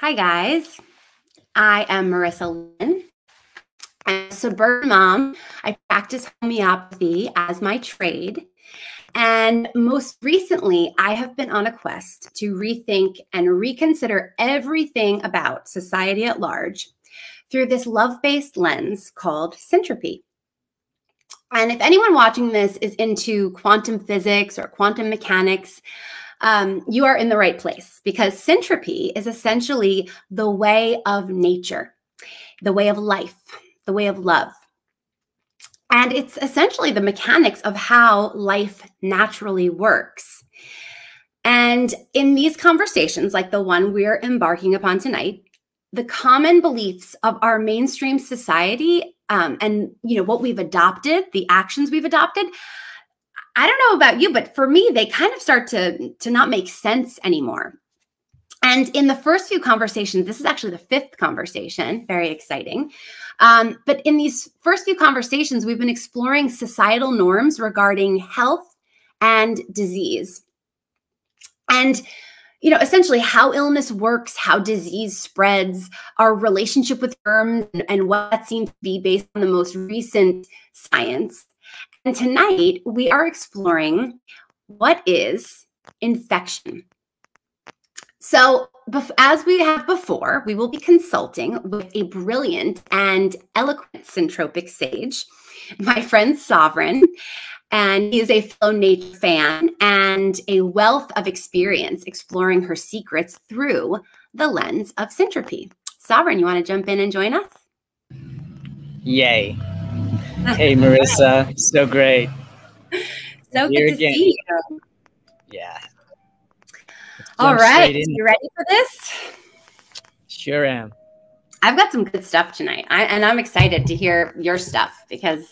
Hi, guys. I am Marissa Lynn. I'm a suburban mom. I practice homeopathy as my trade. And most recently, I have been on a quest to rethink and reconsider everything about society at large through this love-based lens called Syntropy. And if anyone watching this is into quantum physics or quantum mechanics, you are in the right place, because Syntropy is essentially the way of nature, the way of life, the way of love. And it's essentially the mechanics of how life naturally works. And in these conversations, like the one we're embarking upon tonight, the common beliefs of our mainstream society and what we've adopted, the actions we've adopted, I don't know about you, but for me, they kind of start to not make sense anymore. And in the first few conversations, this is actually the fifth conversation, very exciting. But in these first few conversations, we've been exploring societal norms regarding health and disease. And essentially how illness works, how disease spreads, our relationship with germs, and what that seems to be based on the most recent science. And tonight, we are exploring what is infection. So, as we have before, we will be consulting with a brilliant and eloquent syntropic sage, my friend Sovereign. And he is a fellow nature fan and a wealth of experience exploring her secrets through the lens of Syntropy. Sovereign, you want to jump in and join us? Yay. Hey, Marissa. So great. So good to see you. Yeah. All right. You ready for this? Sure am. I've got some good stuff tonight. And I'm excited to hear your stuff, because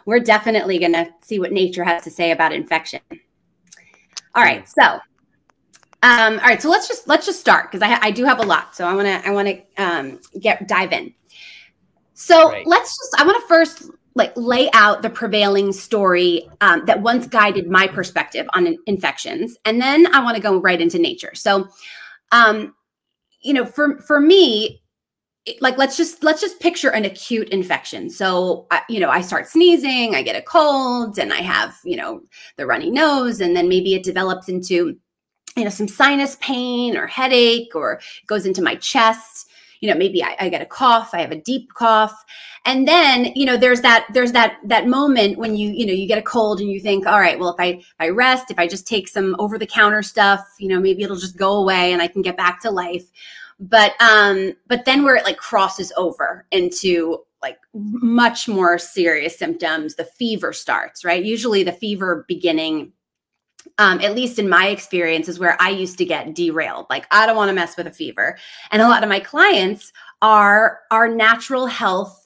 we're definitely going to see what nature has to say about infection. All right. So, So let's just start, because I do have a lot. So I want to dive in. So Great. I want to first lay out the prevailing story that once guided my perspective on infections. And then I want to go right into nature. So, for me, let's just picture an acute infection. So, I start sneezing, I get a cold, and I have, the runny nose, and then maybe it develops into, some sinus pain or headache, or it goes into my chest. Maybe I get a cough, I have a deep cough. And then, there's that moment when you get a cold and you think, all right, well, if I rest, if I just take some over the counter stuff, maybe it'll just go away and I can get back to life. But then where it crosses over into much more serious symptoms, the fever starts, right? Usually the fever beginning, at least in my experience, is where I used to get derailed. I don't want to mess with a fever. And a lot of my clients are natural health,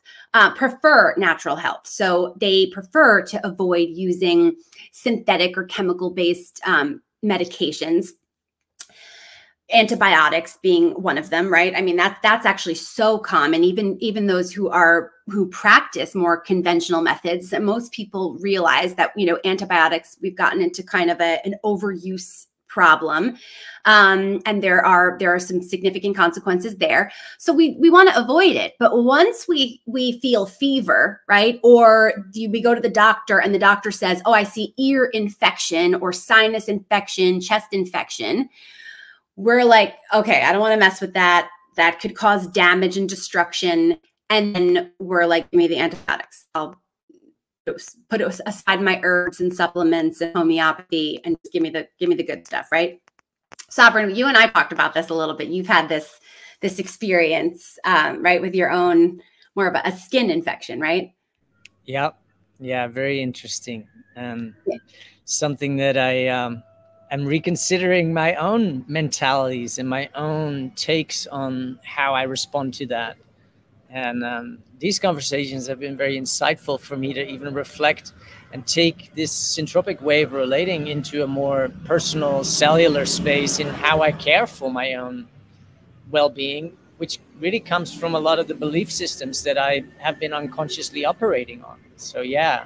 prefer natural health. So they prefer to avoid using synthetic or chemical-based medications, antibiotics being one of them, right? I mean, that's actually so common. Even those who practice more conventional methods, and most people realize that, antibiotics, we've gotten into kind of an overuse problem. And there are some significant consequences there. So we want to avoid it. But once we feel fever, right? Or we go to the doctor and the doctor says, oh, I see ear infection or sinus infection, chest infection. We're like, okay, I don't want to mess with that. That could cause damage and destruction. And then we're like, give me the antibiotics. I'll put aside my herbs and supplements and homeopathy and give me the good stuff, right? Sovereign, you and I talked about this a little bit. You've had this experience, right, with your own more of a skin infection, right? Yep. Yeah, very interesting. Something that I'm reconsidering my own mentalities and my own takes on how I respond to that. And these conversations have been very insightful for me to even reflect and take this syntropic way of relating into a more personal cellular space in how I care for my own well-being, which really comes from a lot of the belief systems that I have been unconsciously operating on. So yeah.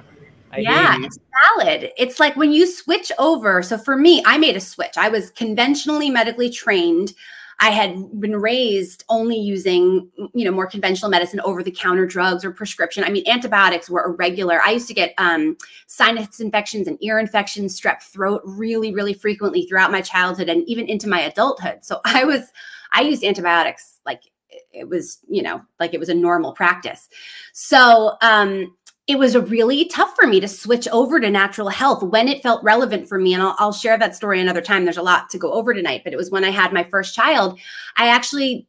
Yeah, it's valid. It's like when you switch over. So for me, I made a switch. I was conventionally medically trained. I had been raised only using, more conventional medicine, over-the-counter drugs or prescription. I mean, antibiotics were irregular. I used to get sinus infections and ear infections, strep throat really, really frequently throughout my childhood and even into my adulthood. So I used antibiotics like it was, like it was a normal practice. So it was really tough for me to switch over to natural health when it felt relevant for me. And I'll share that story another time. There's a lot to go over tonight, but it was when I had my first child. I actually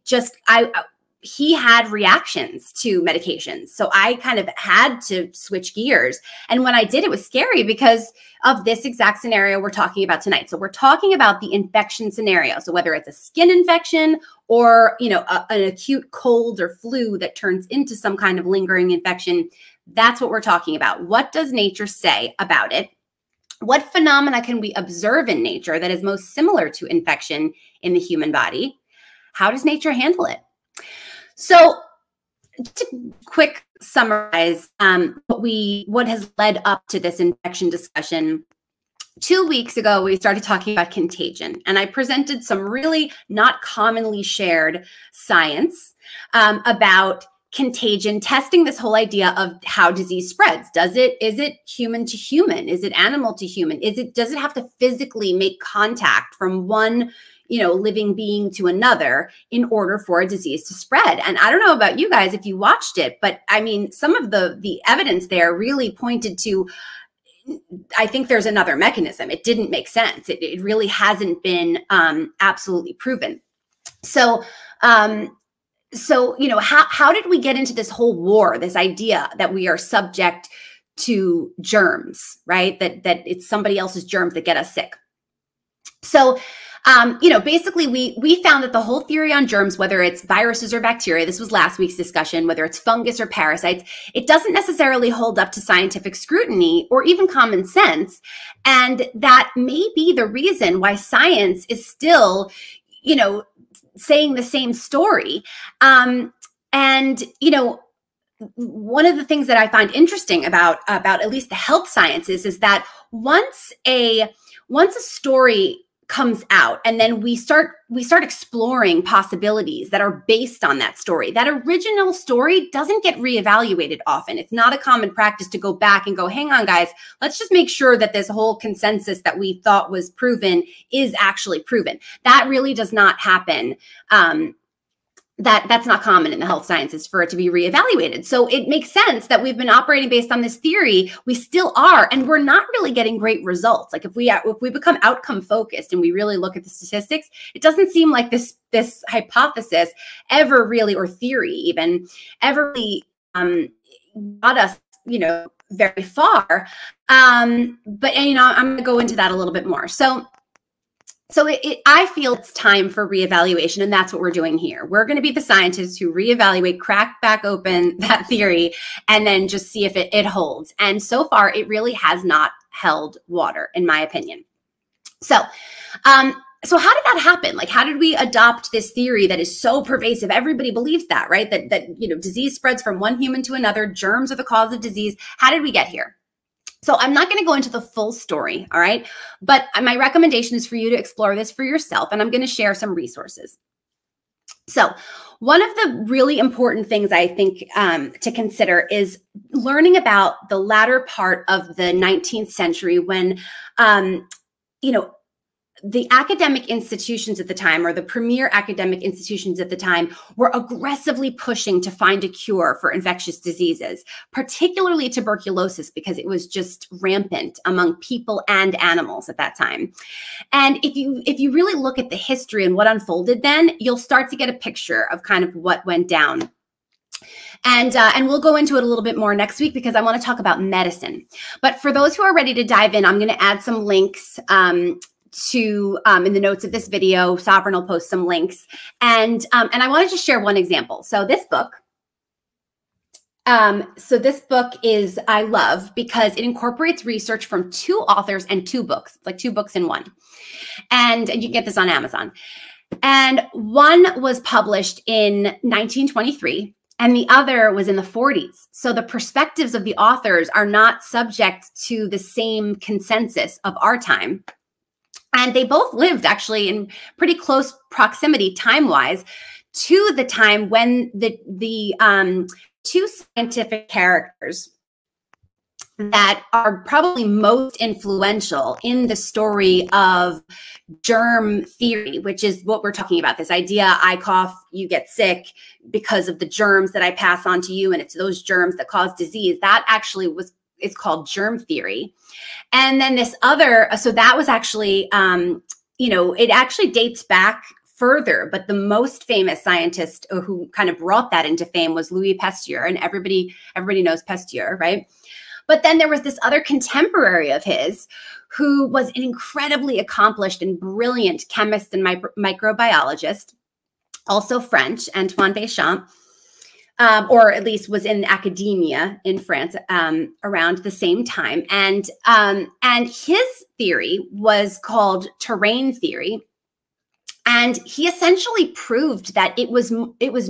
he had reactions to medications. So I kind of had to switch gears. And when I did, it was scary because of this exact scenario we're talking about tonight. So we're talking about the infection scenario. So whether it's a skin infection or, an acute cold or flu that turns into some kind of lingering infection, that's what we're talking about. What does nature say about it? What phenomena can we observe in nature that is most similar to infection in the human body? How does nature handle it? So to quick summarize what has led up to this infection discussion. 2 weeks ago, we started talking about contagion, and I presented some really not commonly shared science about contagion, testing this whole idea of how disease spreads. Is it human to human? Is it animal to human? Does it have to physically make contact from one living being to another in order for a disease to spread? And I don't know about you guys if you watched it, but I mean, some of the evidence there really pointed to, I think there's another mechanism. It didn't make sense. It really hasn't been absolutely proven. So, how did we get into this whole war, this idea that we are subject to germs, right? That it's somebody else's germs that get us sick. So, basically we found that the whole theory on germs, whether it's viruses or bacteria, this was last week's discussion, whether it's fungus or parasites, it doesn't necessarily hold up to scientific scrutiny or even common sense. And that may be the reason why science is still, saying the same story. One of the things that I find interesting about at least the health sciences is that once a story comes out and then we start exploring possibilities that are based on that story, that original story doesn't get reevaluated often. It's not a common practice to go back and go, hang on, guys, let's just make sure that this whole consensus that we thought was proven is actually proven. That really does not happen. That's not common in the health sciences for it to be reevaluated. So it makes sense that we've been operating based on this theory. We still are, and we're not really getting great results. Like if we become outcome focused and we really look at the statistics, it doesn't seem like this hypothesis ever really, or theory even, ever really got us, very far. I'm going to go into that a little bit more. So I feel it's time for reevaluation, and that's what we're doing here. We're going to be the scientists who reevaluate, crack back open that theory, and then just see if it holds. And so far, it really has not held water, in my opinion. So how did that happen? Like, how did we adopt this theory that is so pervasive? Everybody believes that, right? That disease spreads from one human to another. Germs are the cause of disease. How did we get here? So I'm not going to go into the full story, all right? But my recommendation is for you to explore this for yourself, and I'm going to share some resources. So one of the really important things I think to consider is learning about the latter part of the 19th century when, the academic institutions at the time, or the premier academic institutions at the time, were aggressively pushing to find a cure for infectious diseases, particularly tuberculosis, because it was just rampant among people and animals at that time. And if you really look at the history and what unfolded then, you'll start to get a picture of kind of what went down. And we'll go into it a little bit more next week because I want to talk about medicine. But for those who are ready to dive in, I'm going to add some links in the notes of this video. Sovereign will post some links. And I want to just share one example. So this book is, I love because it incorporates research from 2 authors and 2 books. It's like 2 books in one. And you can get this on Amazon. And one was published in 1923 and the other was in the 40s. So the perspectives of the authors are not subject to the same consensus of our time. And they both lived actually in pretty close proximity time-wise to the time when the two scientific characters that are probably most influential in the story of germ theory, which is what we're talking about, this idea I cough, you get sick because of the germs that I pass on to you, and it's those germs that cause disease. That actually is called germ theory. And then this other, so that was actually, it actually dates back further, but the most famous scientist who kind of brought that into fame was Louis Pasteur, and everybody knows Pasteur, right? But then there was this other contemporary of his who was an incredibly accomplished and brilliant chemist and microbiologist, also French, Antoine Béchamp, or at least was in academia in France around the same time. And his theory was called terrain theory. And he essentially proved that it was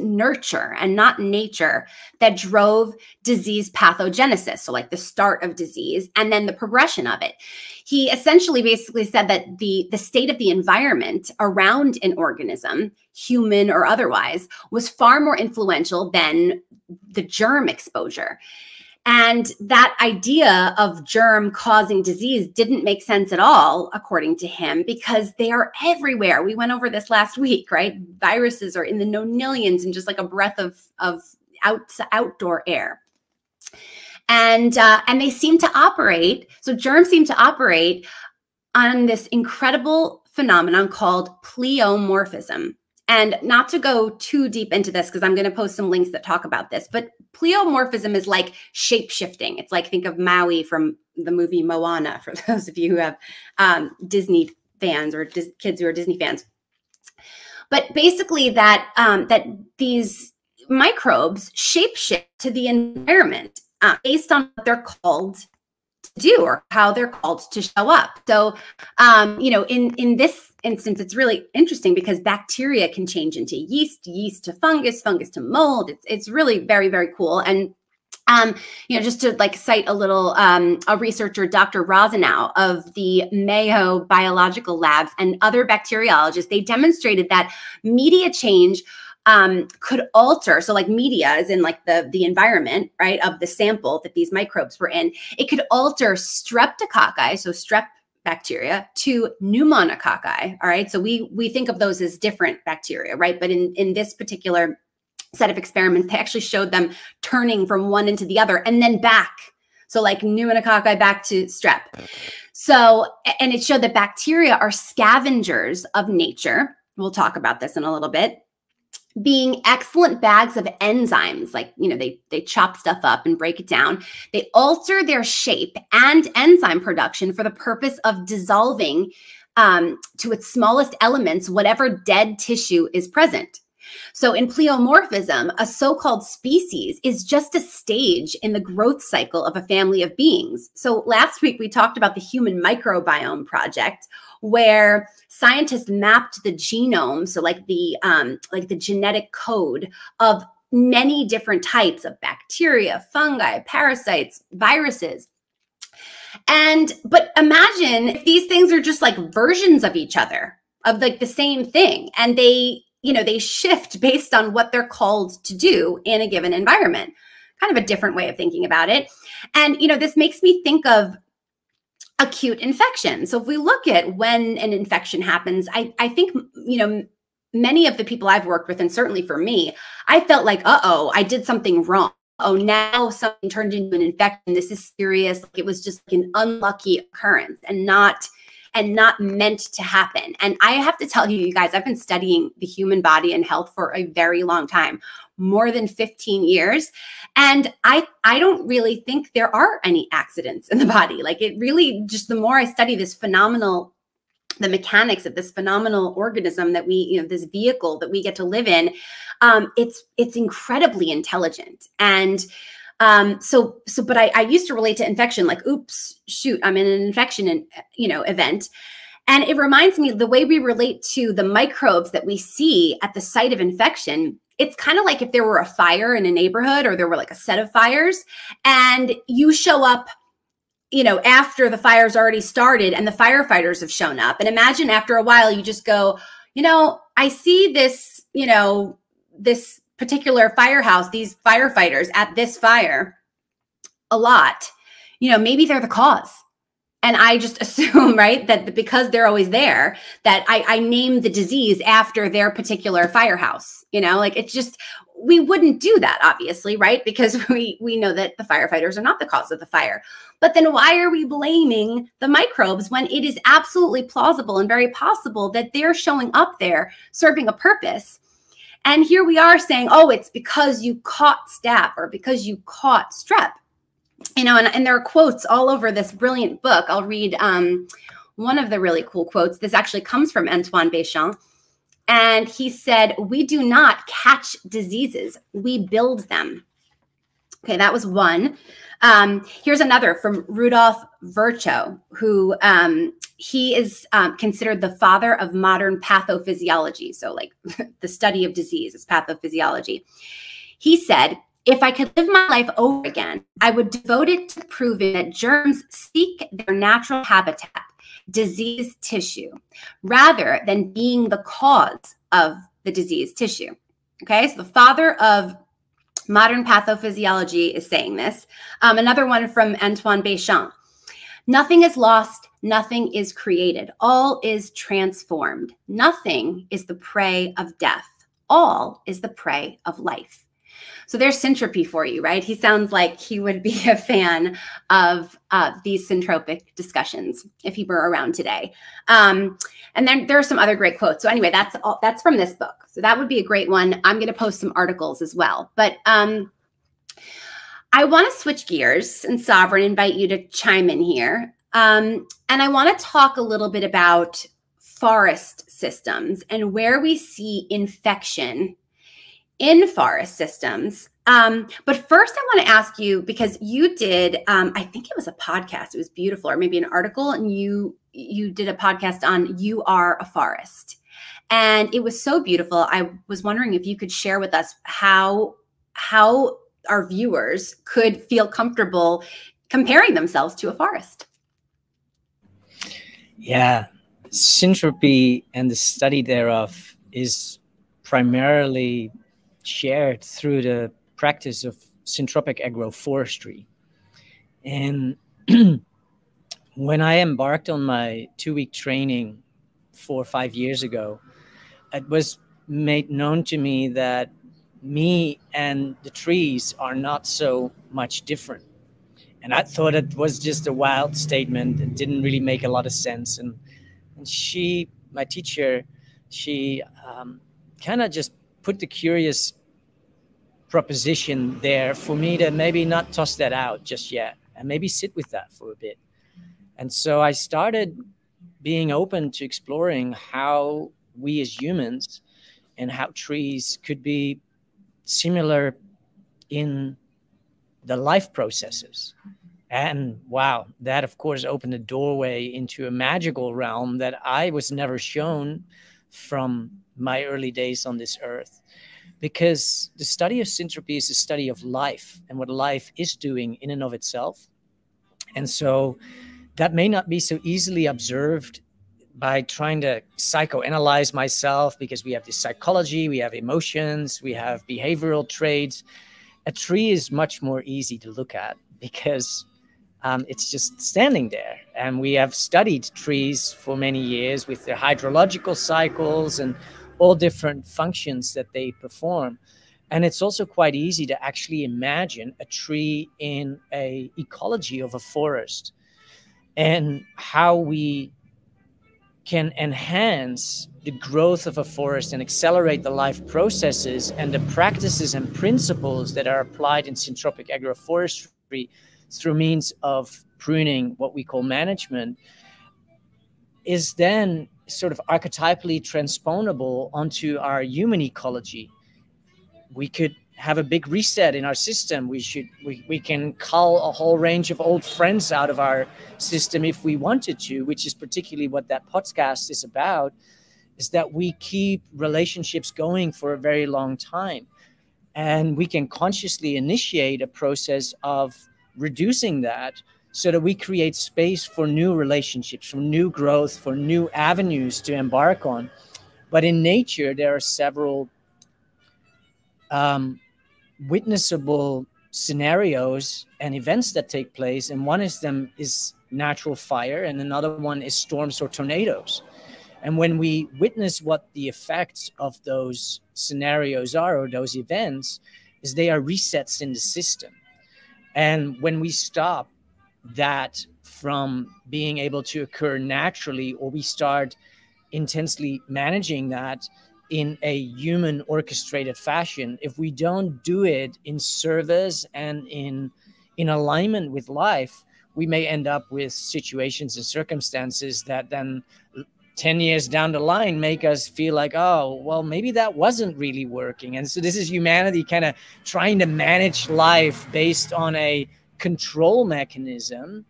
nurture and not nature that drove disease pathogenesis. So like the start of disease and then the progression of it. He essentially basically said that the state of the environment around an organism, human or otherwise, was far more influential than the germ exposure. And that idea of germ causing disease didn't make sense at all, according to him, because they are everywhere. We went over this last week, right? Viruses are in the nonillions in just like a breath of outdoor air. And they seem to operate, so germs seem to operate on this incredible phenomenon called pleomorphism. And not to go too deep into this, because I'm going to post some links that talk about this, but pleomorphism is like shape-shifting. It's like, think of Maui from the movie Moana, for those of you who have Disney fans or kids who are Disney fans. But basically that these microbes shape-shift to the environment based on what they're called to do or how they're called to show up. So, in this instance, it's really interesting because bacteria can change into yeast, yeast to fungus, fungus to mold. It's really very, very cool. And, just to like cite a little, a researcher, Dr. Rosenau of the Mayo Biological Labs and other bacteriologists, they demonstrated that media change could alter. So like media is in like the environment, right, of the sample that these microbes were in. It could alter streptococci, so strep bacteria, to pneumococci. All right. So we think of those as different bacteria, right? But in this particular set of experiments, they actually showed them turning from one into the other and then back. So like pneumococci back to strep. So, and it showed that bacteria are scavengers of nature. We'll talk about this in a little bit. Being excellent bags of enzymes, like, they chop stuff up and break it down. They alter their shape and enzyme production for the purpose of dissolving to its smallest elements whatever dead tissue is present. So in pleomorphism, a so-called species is just a stage in the growth cycle of a family of beings. So last week we talked about the Human Microbiome Project, where scientists mapped the genome, so like the genetic code of many different types of bacteria, fungi, parasites, viruses. But imagine if these things are just like versions of each other, of like the same thing, and they shift based on what they're called to do in a given environment. Kind of a different way of thinking about it. And, this makes me think of acute infection. So if we look at when an infection happens, I think, many of the people I've worked with, and certainly for me, I felt like, uh-oh, I did something wrong. Oh, now something turned into an infection. This is serious. Like, it was just like an unlucky occurrence and not meant to happen. And I have to tell you guys, I've been studying the human body and health for a very long time, more than 15 years. And I don't really think there are any accidents in the body. Like, it really, just the more I study the mechanics of this phenomenal organism that we, this vehicle that we get to live in, it's incredibly intelligent. And but I used to relate to infection like, oops, shoot, I'm in an infection event. And it reminds me the way we relate to the microbes that we see at the site of infection. It's kind of like if there were a fire in a neighborhood, or there were like a set of fires, and you show up after the fire's already started and the firefighters have shown up. And imagine after a while, you just go, I see this, this particular firehouse, these firefighters at this fire a lot, maybe they're the cause. And I just assume, right, that because they're always there, that I name the disease after their particular firehouse, it's just, we wouldn't do that, obviously, right? Because we know that the firefighters are not the cause of the fire. But then why are we blaming the microbes when it is absolutely plausible and very possible that they're showing up there serving a purpose? And here we are saying, oh, it's because you caught staph or because you caught strep. And there are quotes all over this brilliant book. I'll read one of the really cool quotes. This actually comes from Antoine Béchamp. And he said, "We do not catch diseases, we build them." Okay, that was one. Here's another from Rudolf Virchow, who he is considered the father of modern pathophysiology. So like the study of disease is pathophysiology. He said, "If I could live my life over again, I would devote it to proving that germs seek their natural habitat, diseased tissue, rather than being the cause of the diseased tissue." Okay, so the father of modern pathophysiology is saying this. Another one from Antoine Béchamp. "Nothing is lost, nothing is created. All is transformed. Nothing is the prey of death. All is the prey of life." So there's Syntropy for you, right? He sounds like he would be a fan of these syntropic discussions if he were around today. And then there are some other great quotes. So anyway, that's from this book. So that would be a great one. I'm going to post some articles as well. But I want to switch gears, and Sovereign, invite you to chime in here. And I want to talk a little bit about forest systems and where we see infection in forest systems. But first I want to ask you, because you did, I think it was a podcast, it was beautiful, or maybe an article, and you did a podcast on "You Are a Forest." And it was so beautiful. I was wondering if you could share with us how our viewers could feel comfortable comparing themselves to a forest. Yeah, Syntropy and the study thereof is primarily shared through the practice of syntropic agroforestry. And when I embarked on my 2-week training 4 or 5 years ago, it was made known to me that me and the trees are not so much different. And I thought it was just a wild statement. It didn't really make a lot of sense. And she, my teacher, she kind of just put the curious proposition there for me to maybe not toss that out just yet and maybe sit with that for a bit. And so I started being open to exploring how we as humans and how trees could be similar in the life processes. And wow, that of course opened a doorway into a magical realm that I was never shown from my early days on this earth. Because the study of syntropy is a study of life and what life is doing in and of itself. And so that may not be so easily observed by trying to psychoanalyze myself, because we have this psychology, we have emotions, we have behavioral traits. A tree is much more easy to look at because it's just standing there. And we have studied trees for many years with their hydrological cycles and all different functions that they perform. And it's also quite easy to actually imagine a tree in an ecology of a forest and how we can enhance the growth of a forest and accelerate the life processes and the practices and principles that are applied in syntropic agroforestry through means of pruning, what we call management, is then sort of archetypally transponable onto our human ecology. We could have a big reset in our system. We can cull a whole range of old friends out of our system if we wanted to, which is particularly what that podcast is about, is that we keep relationships going for a very long time. And we can consciously initiate a process of reducing that so that we create space for new relationships, for new growth, for new avenues to embark on. But in nature, there are several witnessable scenarios and events that take place, and one of them is natural fire, and another one is storms or tornadoes. And when we witness what the effects of those scenarios are, or those events, is they are resets in the system. And when we stop that from being able to occur naturally, or we start intensely managing that in a human orchestrated fashion, if we don't do it in service and in alignment with life, we may end up with situations and circumstances that then 10 years down the line make us feel like, oh, well, maybe that wasn't really working. And so this is humanity kind of trying to manage life based on a control mechanism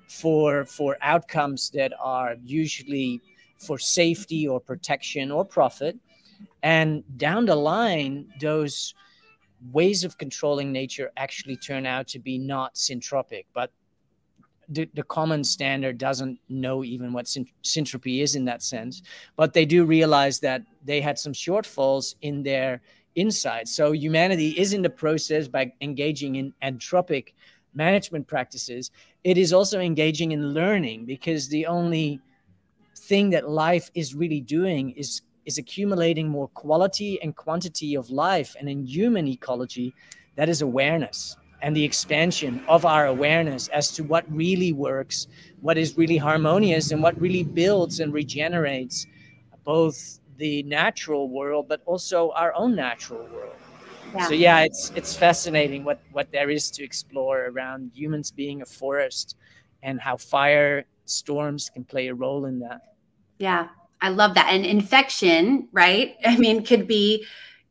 for outcomes that are usually for safety or protection or profit. And down the line, those ways of controlling nature actually turn out to be not syntropic, but the common standard doesn't know even what syntropy is in that sense, but they do realize that they had some shortfalls in their insight. So humanity is in the process, by engaging in anthropic management practices, it is also engaging in learning, because the only thing that life is really doing is accumulating more quality and quantity of life. And in human ecology, that is awareness and the expansion of our awareness as to what really works, what is really harmonious, and what really builds and regenerates both the natural world, but also our own natural world. Yeah. So yeah, it's fascinating what there is to explore around humans being a forest, and how fire storms can play a role in that. Yeah, I love that. And infection, right? I mean, could be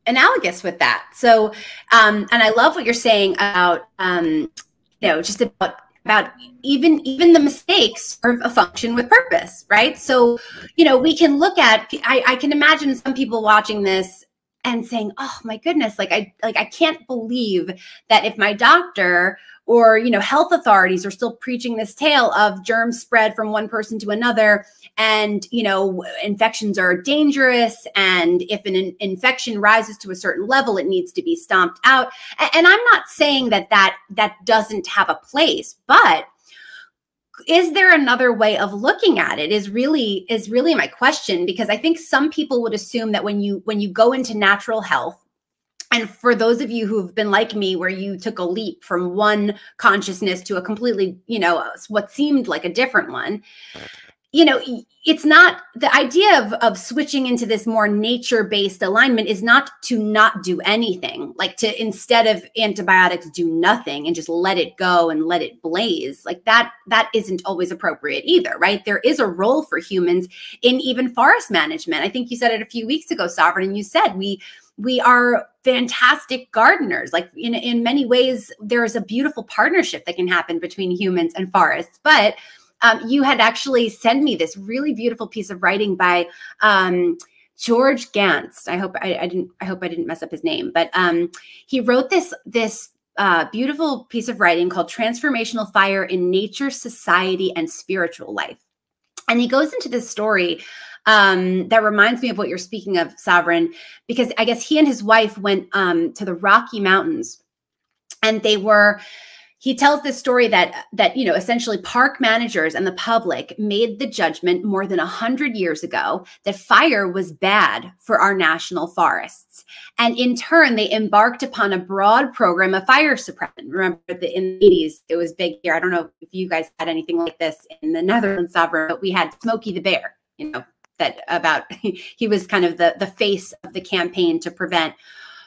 analogous with that. So, and I love what you're saying about, just about even the mistakes are a function with purpose, right? So, we can look at, I can imagine some people watching this and saying, oh my goodness, I can't believe that if my doctor or, health authorities are still preaching this tale of germs spread from one person to another, and, infections are dangerous, and if an infection rises to a certain level, it needs to be stomped out. And I'm not saying that doesn't have a place, but is there another way of looking at it is really my question, because I think some people would assume that when you go into natural health, and for those of you who've been like me, where you took a leap from one consciousness to a completely, what seemed like a different one, it's not the idea of switching into this more nature-based alignment is not to not do anything, like to, instead of antibiotics, do nothing and just let it go and let it blaze. Like that isn't always appropriate either, right? There is a role for humans in even forest management. I think you said it a few weeks ago, Sovereign, and you said we are fantastic gardeners. Like in many ways, there is a beautiful partnership that can happen between humans and forests. But you had actually sent me this really beautiful piece of writing by George Gantz. I hope I didn't mess up his name, but he wrote this beautiful piece of writing called "Transformational Fire in Nature, Society, and Spiritual Life." And he goes into this story that reminds me of what you're speaking of, Sovereign, because I guess he and his wife went to the Rocky Mountains, and he tells this story that essentially park managers and the public made the judgment more than 100 years ago that fire was bad for our national forests. And in turn, they embarked upon a broad program of fire suppression. Remember that in the 80s, it was big here. I don't know if you guys had anything like this in the Netherlands, Sovereign, but we had Smokey the Bear, he was kind of the face of the campaign to prevent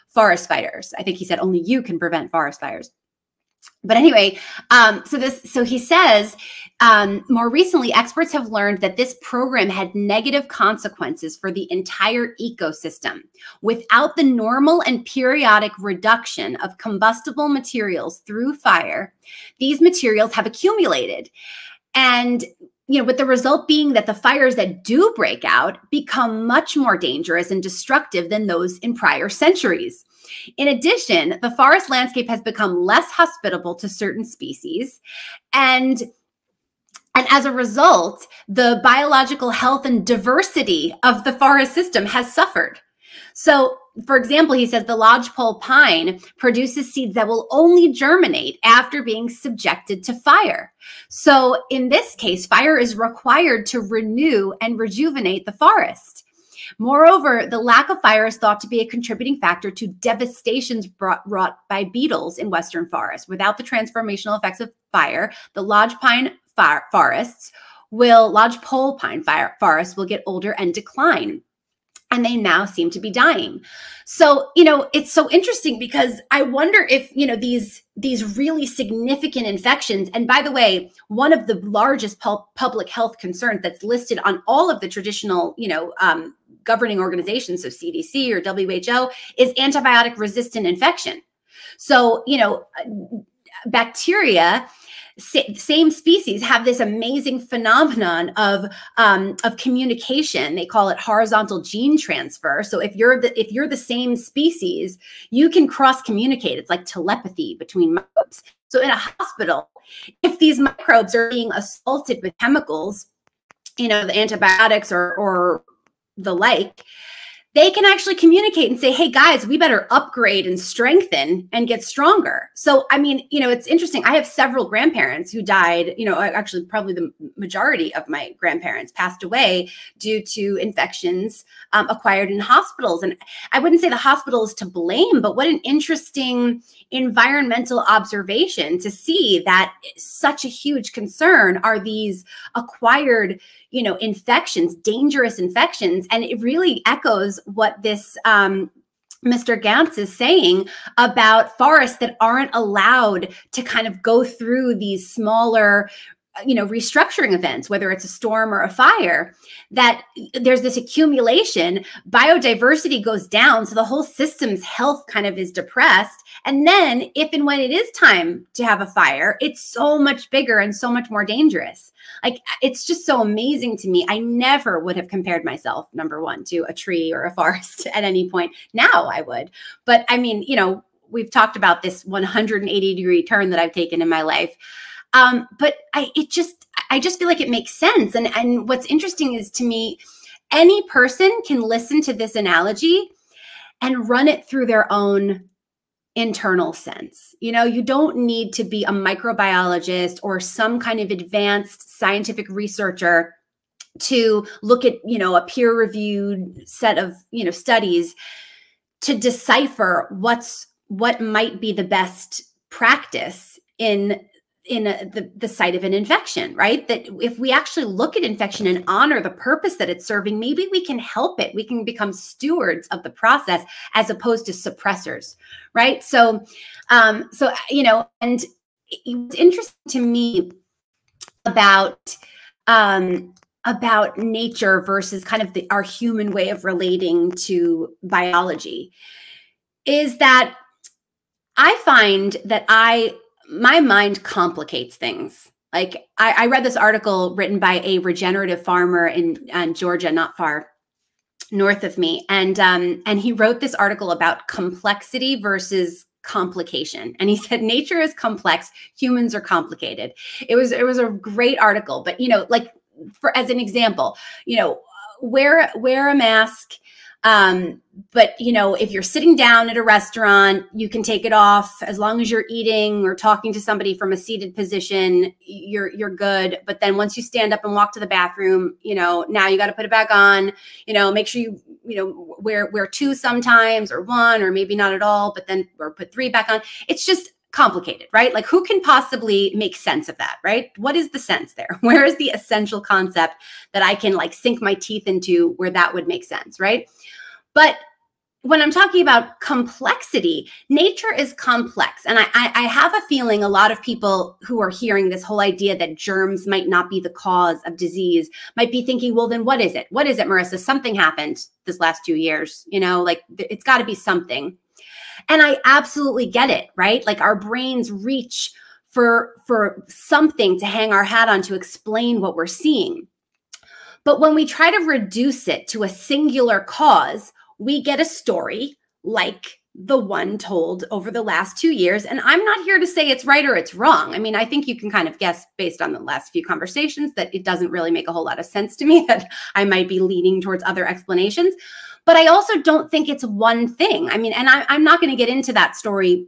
forest fires. I think he said only you can prevent forest fires. But anyway, so he says, more recently, experts have learned that this program had negative consequences for the entire ecosystem. Without the normal and periodic reduction of combustible materials through fire, these materials have accumulated. And with the result being that the fires that do break out become much more dangerous and destructive than those in prior centuries. In addition, the forest landscape has become less hospitable to certain species, and as a result, the biological health and diversity of the forest system has suffered. So, for example, he says the lodgepole pine produces seeds that will only germinate after being subjected to fire. So in this case, fire is required to renew and rejuvenate the forest. Moreover, the lack of fire is thought to be a contributing factor to devastations wrought by beetles in Western forests. Without the transformational effects of fire, the lodgepole pine forests will get older and decline. And they now seem to be dying. So, it's so interesting because I wonder if, these really significant infections, and by the way, one of the largest public health concerns that's listed on all of the traditional, governing organizations, so CDC or WHO, is antibiotic resistant infection. So, bacteria, same species, have this amazing phenomenon of communication. They call it horizontal gene transfer. So if you're the same species, you can cross communicate. It's like telepathy between microbes. So in a hospital, if these microbes are being assaulted with chemicals, the antibiotics or the like, they can actually communicate and say, hey guys, we better upgrade and strengthen and get stronger. So, it's interesting. I have several grandparents who died, actually probably the majority of my grandparents passed away due to infections acquired in hospitals. And I wouldn't say the hospital is to blame, but what an interesting environmental observation to see that such a huge concern are these acquired infections, dangerous infections. And it really echoes what this Mr. Gantz is saying about forests that aren't allowed to kind of go through these smaller, restructuring events, whether it's a storm or a fire, that there's this accumulation, biodiversity goes down. So the whole system's health kind of is depressed. And then if and when it is time to have a fire, it's so much bigger and so much more dangerous. Like, it's just so amazing to me. I never would have compared myself, number one, to a tree or a forest at any point. Now I would. But we've talked about this 180-degree turn that I've taken in my life. But I just feel like it makes sense. And what's interesting is, to me, any person can listen to this analogy and run it through their own internal sense. You don't need to be a microbiologist or some kind of advanced scientific researcher to look at, a peer-reviewed set of, studies to decipher what might be the best practice in the site of an infection, right? That if we actually look at infection and honor the purpose that it's serving, maybe we can help it. We can become stewards of the process as opposed to suppressors, right? So, and it's interesting to me about nature versus kind of our human way of relating to biology is that I find that my mind complicates things. Like I read this article written by a regenerative farmer in Georgia, not far north of me. And he wrote this article about complexity versus complication. And he said, nature is complex, humans are complicated. It was a great article, but like as an example, wear a mask. But if you're sitting down at a restaurant, you can take it off as long as you're eating or talking to somebody from a seated position, you're good. But then once you stand up and walk to the bathroom, now you got to put it back on, make sure you wear two sometimes, or one, or maybe not at all, but then, or put three back on. It's just complicated, right? Like, who can possibly make sense of that, right? What is the sense there? Where is the essential concept that I can like sink my teeth into where that would make sense, right? But when I'm talking about complexity, nature is complex. And I have a feeling a lot of people who are hearing this whole idea that germs might not be the cause of disease might be thinking, well, then what is it? What is it, Marissa? Something happened this last 2 years, like it's got to be something. And I absolutely get it, right? Like, our brains reach for something to hang our hat on to explain what we're seeing. But when we try to reduce it to a singular cause, we get a story like the one told over the last 2 years. And I'm not here to say it's right or it's wrong. I mean, I think you can kind of guess based on the last few conversations that it doesn't really make a whole lot of sense to me, that I might be leaning towards other explanations. But I also don't think it's one thing. I mean, and I'm not going to get into that story.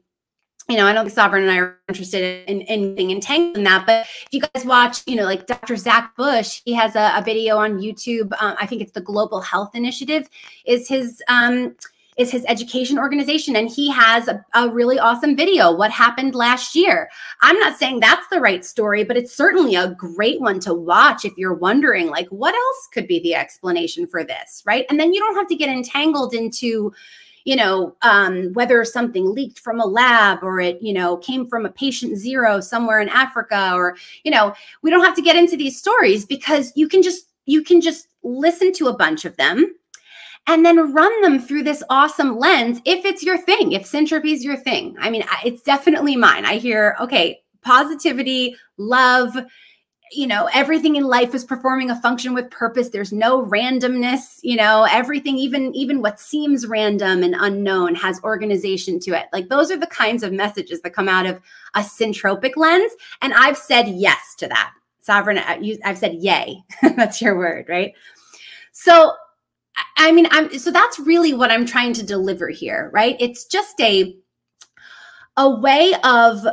I don't think Sovereign and I are interested in being entangled in that. But if you guys watch, like Dr. Zach Bush, he has a video on YouTube. I think it's the Global Health Initiative is his education organization. And he has a really awesome video, what happened last year. I'm not saying that's the right story, but it's certainly a great one to watch if you're wondering, like, what else could be the explanation for this, right? And then you don't have to get entangled into whether something leaked from a lab or it, came from a patient zero somewhere in Africa, or, we don't have to get into these stories, because you can just listen to a bunch of them and then run them through this awesome lens. If it's your thing, if Syntropy is your thing. I mean, it's definitely mine. I hear, okay, positivity, love, everything in life is performing a function with purpose. There's no randomness, everything, even what seems random and unknown has organization to it. Like, those are the kinds of messages that come out of a syntropic lens. And I've said yes to that. Sovereign, I've said yay. That's your word, right? So, I mean, so that's really what I'm trying to deliver here, right? It's just a way of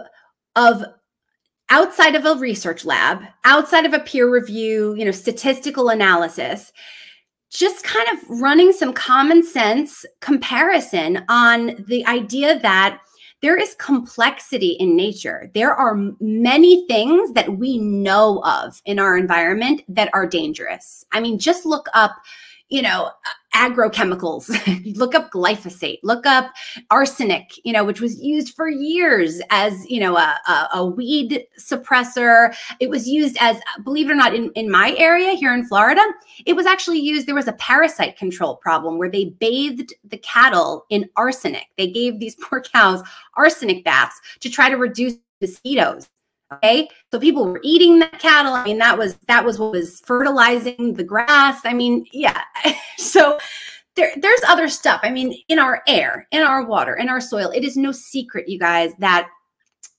outside of a research lab, outside of a peer review, statistical analysis, just kind of running some common sense comparison on the idea that there is complexity in nature. There are many things that we know of in our environment that are dangerous. I mean, just look up, agrochemicals, look up glyphosate, look up arsenic, which was used for years as, a weed suppressor. It was used as, believe it or not, in my area here in Florida, it was actually used, there was a parasite control problem where they bathed the cattle in arsenic. They gave these poor cows arsenic baths to try to reduce mosquitoes. Okay, so people were eating that cattle. I mean, that was what was fertilizing the grass. I mean, yeah. So there's other stuff. I mean, in our air, in our water, in our soil, it is no secret, you guys, that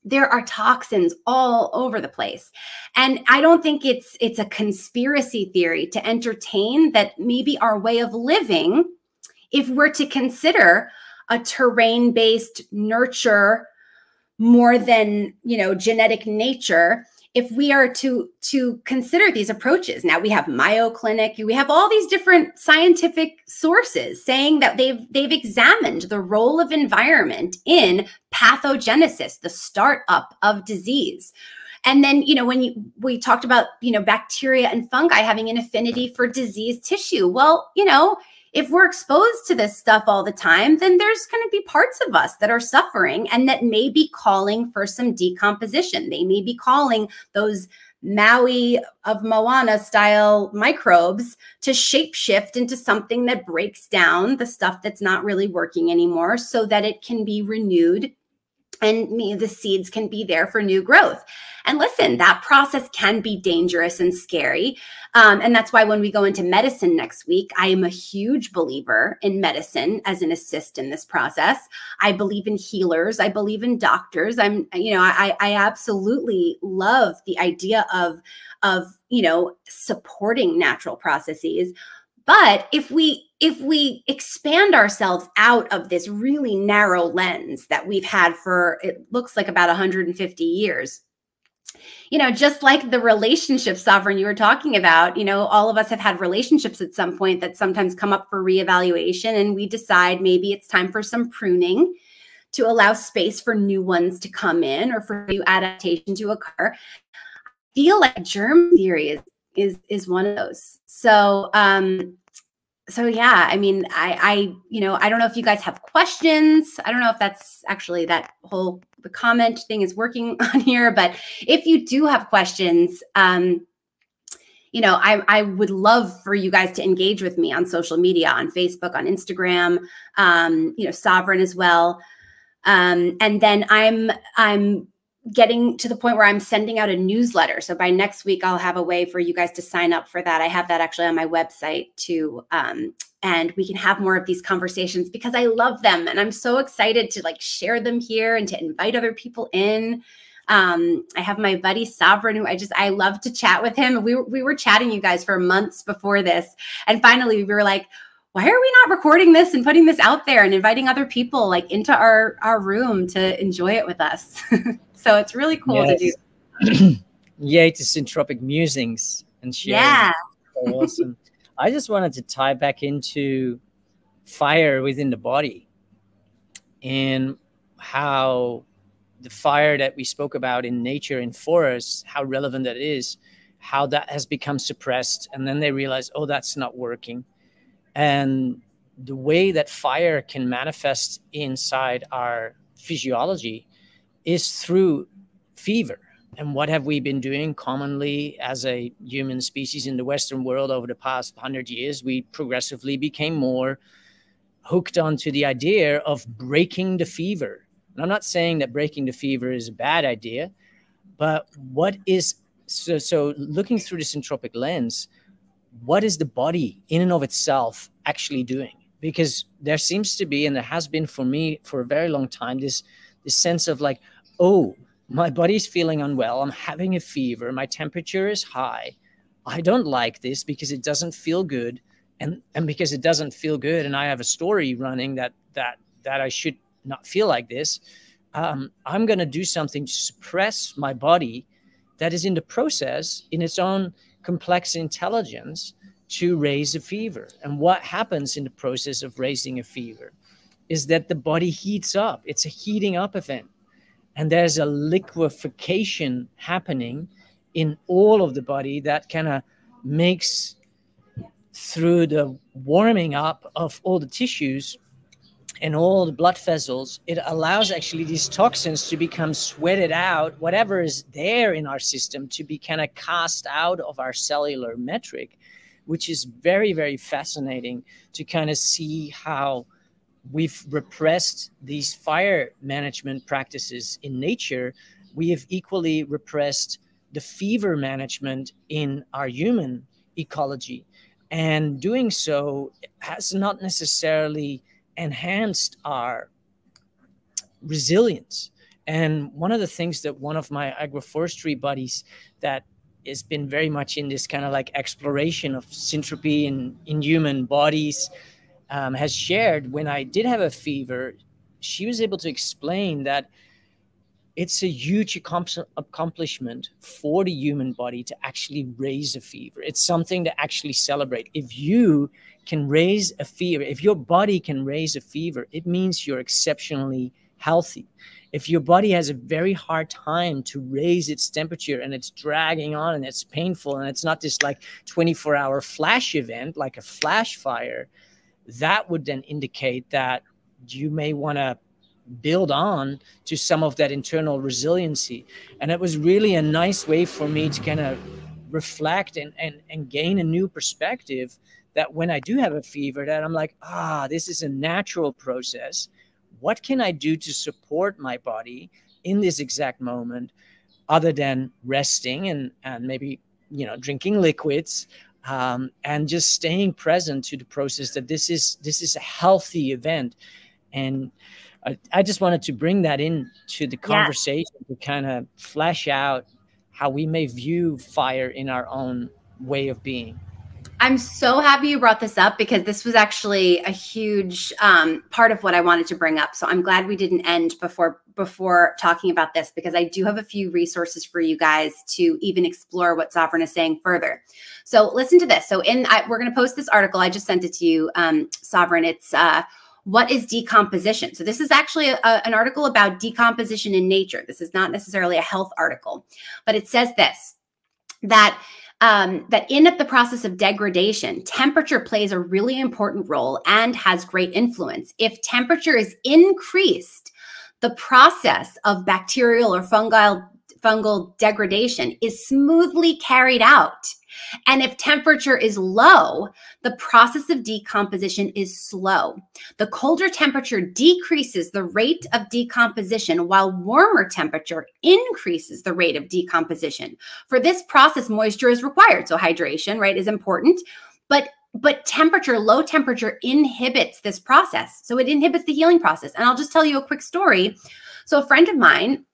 there are toxins all over the place. And I don't think it's a conspiracy theory to entertain that maybe our way of living, if we're to consider a terrain-based nurture more than, genetic nature, if we are to consider these approaches. Now we have Mayo Clinic, we have all these different scientific sources saying that they've examined the role of environment in pathogenesis, the startup of disease. And then, when we talked about, bacteria and fungi having an affinity for diseased tissue. Well, if we're exposed to this stuff all the time, then there's going to be parts of us that are suffering and that may be calling for some decomposition. They may be calling those Maui of Moana style microbes to shapeshift into something that breaks down the stuff that's not really working anymore so that it can be renewed and the seeds can be there for new growth. And listen, that process can be dangerous and scary. And that's why when we go into medicine next week, I am a huge believer in medicine as an assist in this process. I believe in healers. I believe in doctors. I absolutely love the idea of supporting natural processes. But if we expand ourselves out of this really narrow lens that we've had for, it looks like about 150 years, just like the relationship, Sovereign, you were talking about, all of us have had relationships at some point that sometimes come up for reevaluation, and we decide maybe it's time for some pruning to allow space for new ones to come in or for new adaptation to occur. I feel like germ theory is one of those. So, so yeah, I mean, I don't know if you guys have questions. I don't know if that's actually the comment thing is working on here, but if you do have questions, I would love for you guys to engage with me on social media, on Facebook, on Instagram, Sovereign as well. And then I'm getting to the point where I'm sending out a newsletter. So by next week, I'll have a way for you guys to sign up for that. I have that actually on my website too. and we can have more of these conversations because I love them. And I'm so excited to like share them here and to invite other people in. I have my buddy Sovereign, who I love to chat with him. We were chatting, you guys, for months before this. And finally we were like, why are we not recording this and putting this out there and inviting other people like into our room to enjoy it with us? So it's really cool to do. Yay to Syntropic musings and sharing. Yeah. So awesome. I just wanted to tie back into fire within the body and how the fire that we spoke about in nature, in forests, how relevant that is, how that has become suppressed. And then they realize, oh, that's not working. And the way that fire can manifest inside our physiology is through fever. And what have we been doing commonly as a human species in the Western world over the past 100 years? We progressively became more hooked onto the idea of breaking the fever. And I'm not saying that breaking the fever is a bad idea, but what is, so looking through the syntropic lens, what is the body in and of itself actually doing? Because there seems to be, and there has been for me for a very long time, this sense of like, oh, my body's feeling unwell. I'm having a fever. My temperature is high. I don't like this because it doesn't feel good. And because it doesn't feel good, and I have a story running that I should not feel like this, I'm going to do something to suppress my body that is in the process, in its own complex intelligence, to raise a fever. And what happens in the process of raising a fever is that the body heats up. It's a heating up event. And there's a liquefaction happening in all of the body that kind of makes, through the warming up of all the tissues and all the blood vessels, it allows actually these toxins to become sweated out, whatever is there in our system, to be kind of cast out of our cellular metric, which is very, very fascinating to kind of see how we've repressed these fire management practices in nature. We have equally repressed the fever management in our human ecology. And doing so has not necessarily enhanced our resilience. And one of the things that one of my agroforestry buddies that has been very much in this kind of like exploration of syntropy in human bodies has shared, when I did have a fever, she was able to explain that it's a huge accomplishment for the human body to actually raise a fever. It's something to actually celebrate. If you can raise a fever, if your body can raise a fever, it means you're exceptionally healthy. If your body has a very hard time to raise its temperature and it's dragging on and it's painful and it's not this like 24-hour flash event, like a flash fire, that would then indicate that you may want to build on to some of that internal resiliency. And it was really a nice way for me to kind of reflect and gain a new perspective, that when I do have a fever, that I'm like, this is a natural process. What can I do to support my body in this exact moment, other than resting and maybe, drinking liquids, and just staying present to the process, that this is a healthy event. And I just wanted to bring that into the conversation to kind of flesh out how we may view fire in our own way of being. I'm so happy you brought this up, because this was actually a huge part of what I wanted to bring up. So I'm glad we didn't end before talking about this, because I do have a few resources for you guys to even explore what Sovereign is saying further. So listen to this. So we're going to post this article. I just sent it to you, Sovereign. It's what is decomposition? So this is actually an article about decomposition in nature. This is not necessarily a health article, but it says this, that in the process of degradation, temperature plays a really important role and has great influence. If temperature is increased, the process of bacterial or fungal degradation is smoothly carried out. And if temperature is low, the process of decomposition is slow. The colder temperature decreases the rate of decomposition, while warmer temperature increases the rate of decomposition. For this process, moisture is required. So hydration, right, is important. But But temperature, low temperature inhibits this process. So it inhibits the healing process. And I'll just tell you a quick story. So a friend of mine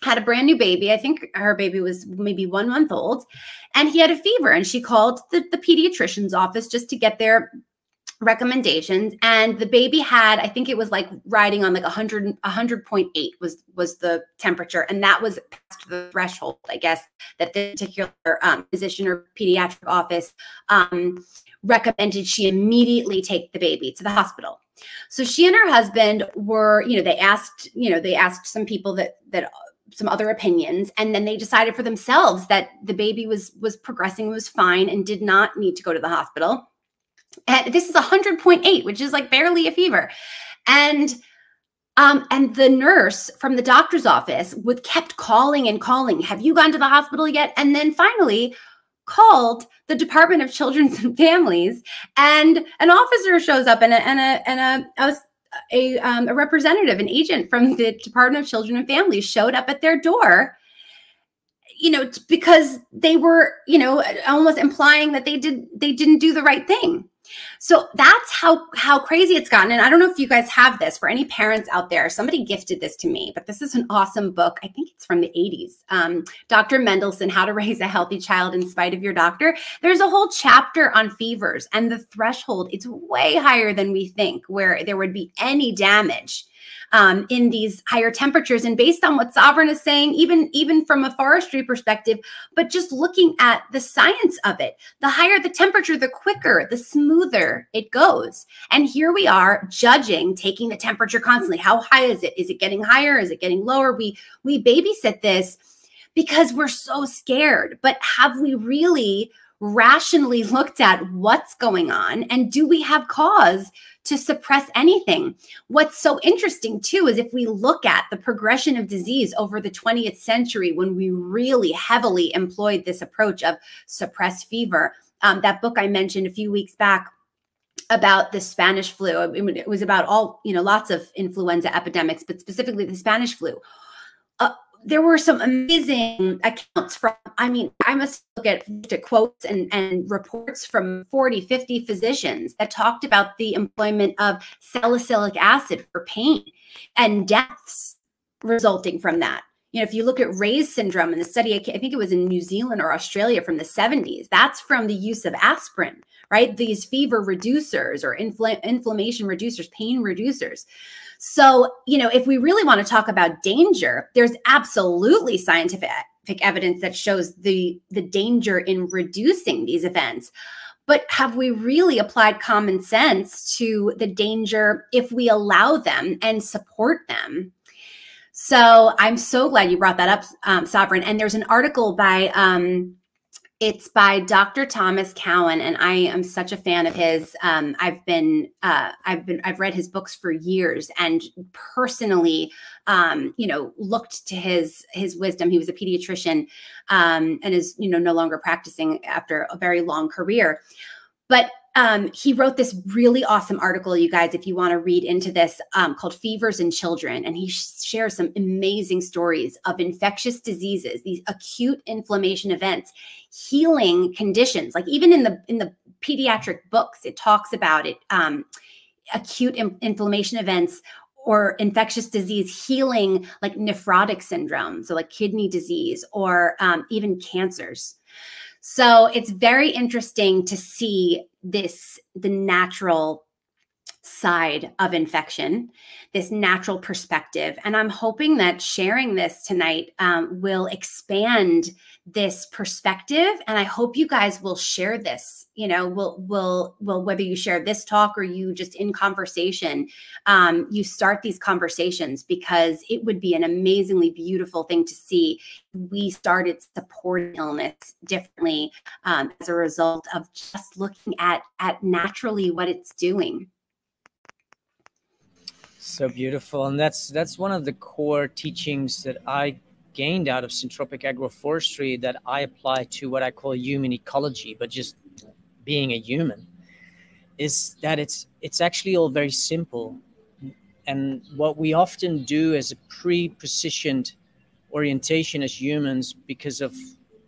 had a brand new baby. I think her baby was maybe 1 month old, and he had a fever, and she called the pediatrician's office just to get their recommendations. And the baby had, I think it was like riding on like 100.8 was the temperature. And that was past the threshold, I guess, that the particular physician or pediatric office recommended she immediately take the baby to the hospital. So she and her husband were, they asked some people that some other opinions, and then they decided for themselves that the baby was progressing, was fine, and did not need to go to the hospital. And this is 100.8, which is like barely a fever. And the nurse from the doctor's office kept calling and calling. Have you gone to the hospital yet? And then finally called the Department of Children's and Families, and an officer shows up and a representative, an agent from the Department of Children and Families showed up at their door, because they were, almost implying that they didn't do the right thing. So that's how crazy it's gotten. And I don't know if you guys have this for any parents out there. Somebody gifted this to me, but this is an awesome book. I think it's from the 80s. Dr. Mendelsohn, How to Raise a Healthy Child in Spite of Your Doctor. There's a whole chapter on fevers and the threshold. It's way higher than we think, where there would be any damage in these higher temperatures. And based on what Sovereign is saying, even from a forestry perspective, but just looking at the science of it, the higher the temperature, the quicker, the smoother it goes. And here we are judging, taking the temperature constantly. How high is it? Is it getting higher? Is it getting lower? We babysit this because we're so scared. But have we really rationally looked at what's going on? And do we have cause to suppress anything? What's so interesting too is if we look at the progression of disease over the 20th century, when we really heavily employed this approach of suppressed fever, that book I mentioned a few weeks back about the Spanish flu, it was about lots of influenza epidemics, but specifically the Spanish flu. There were some amazing accounts from, I must look at quotes and reports from 40, 50 physicians that talked about the employment of salicylic acid for pain and deaths resulting from that. If you look at Ray's syndrome in the study, I think it was in New Zealand or Australia from the 70s, that's from the use of aspirin, right? These fever reducers or inflammation reducers, pain reducers. So, if we really want to talk about danger, there's absolutely scientific evidence that shows the danger in reducing these events. But have we really applied common sense to the danger if we allow them and support them? So I'm so glad you brought that up, Sovereign. And there's an article by it's by Dr. Thomas Cowan, and I am such a fan of his. I've read his books for years, and personally, looked to his wisdom. He was a pediatrician, and is no longer practicing after a very long career. But he wrote this really awesome article, you guys, if you want to read into this, called Fevers in Children. And he shares some amazing stories of infectious diseases, these acute inflammation events, healing conditions. Like even in the pediatric books, it talks about it, acute inflammation events or infectious disease healing, like nephrotic syndrome, so like kidney disease, or even cancers. So it's very interesting to see the natural side of infection, this natural perspective. And I'm hoping that sharing this tonight will expand this perspective. And I hope you guys will share this, will whether you share this talk or you just in conversation, you start these conversations, because it would be an amazingly beautiful thing to see. We started supporting illness differently as a result of just looking at naturally what it's doing. So beautiful. And that's one of the core teachings that I gained out of syntropic agroforestry, that I apply to what I call human ecology, but just being a human, is that it's actually all very simple. And what we often do as a pre-positioned orientation as humans, because of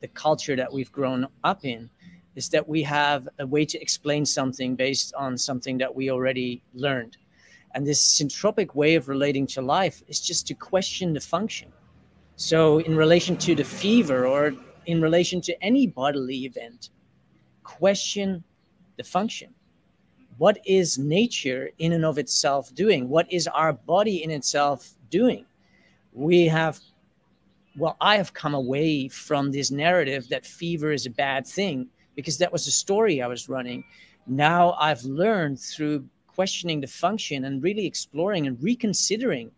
the culture that we've grown up in, is that we have a way to explain something based on something that we already learned. And this syntropic way of relating to life is just to question the function. So in relation to the fever or in relation to any bodily event, question the function. What is nature in and of itself doing? What is our body in itself doing? I have come away from this narrative that fever is a bad thing because that was the story I was running. Now I've learned through questioning the function and really exploring and reconsidering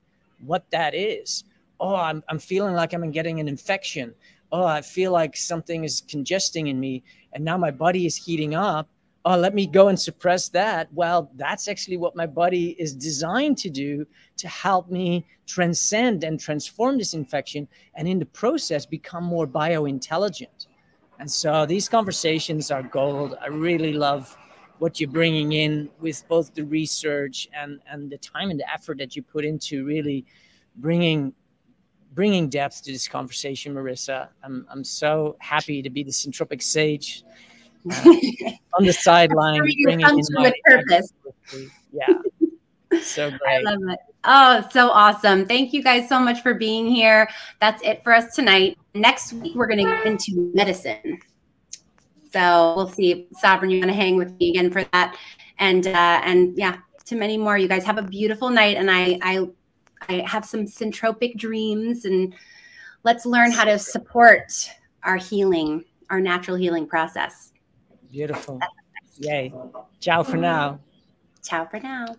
what that is. Oh, I'm feeling like I'm getting an infection. Oh, I feel like something is congesting in me and now my body is heating up. Oh, let me go and suppress that. Well, that's actually what my body is designed to do, to help me transcend and transform this infection and in the process become more biointelligent. And so these conversations are gold. I really love what you're bringing in with both the research and the time and the effort that you put into really bringing depth to this conversation, Marissa. I'm so happy to be the Syntropic Sage on the sideline, bringing in my purpose. Yeah, so great. I love it. Oh, so awesome. Thank you guys so much for being here. That's it for us tonight. Next week, we're going to get into medicine. So we'll see. Sovereign, you want to hang with me again for that. And yeah, to many more. You guys have a beautiful night. And I have some syntropic dreams. And let's learn how to support our healing, our natural healing process. Beautiful. Yay. Ciao for now. Ciao for now.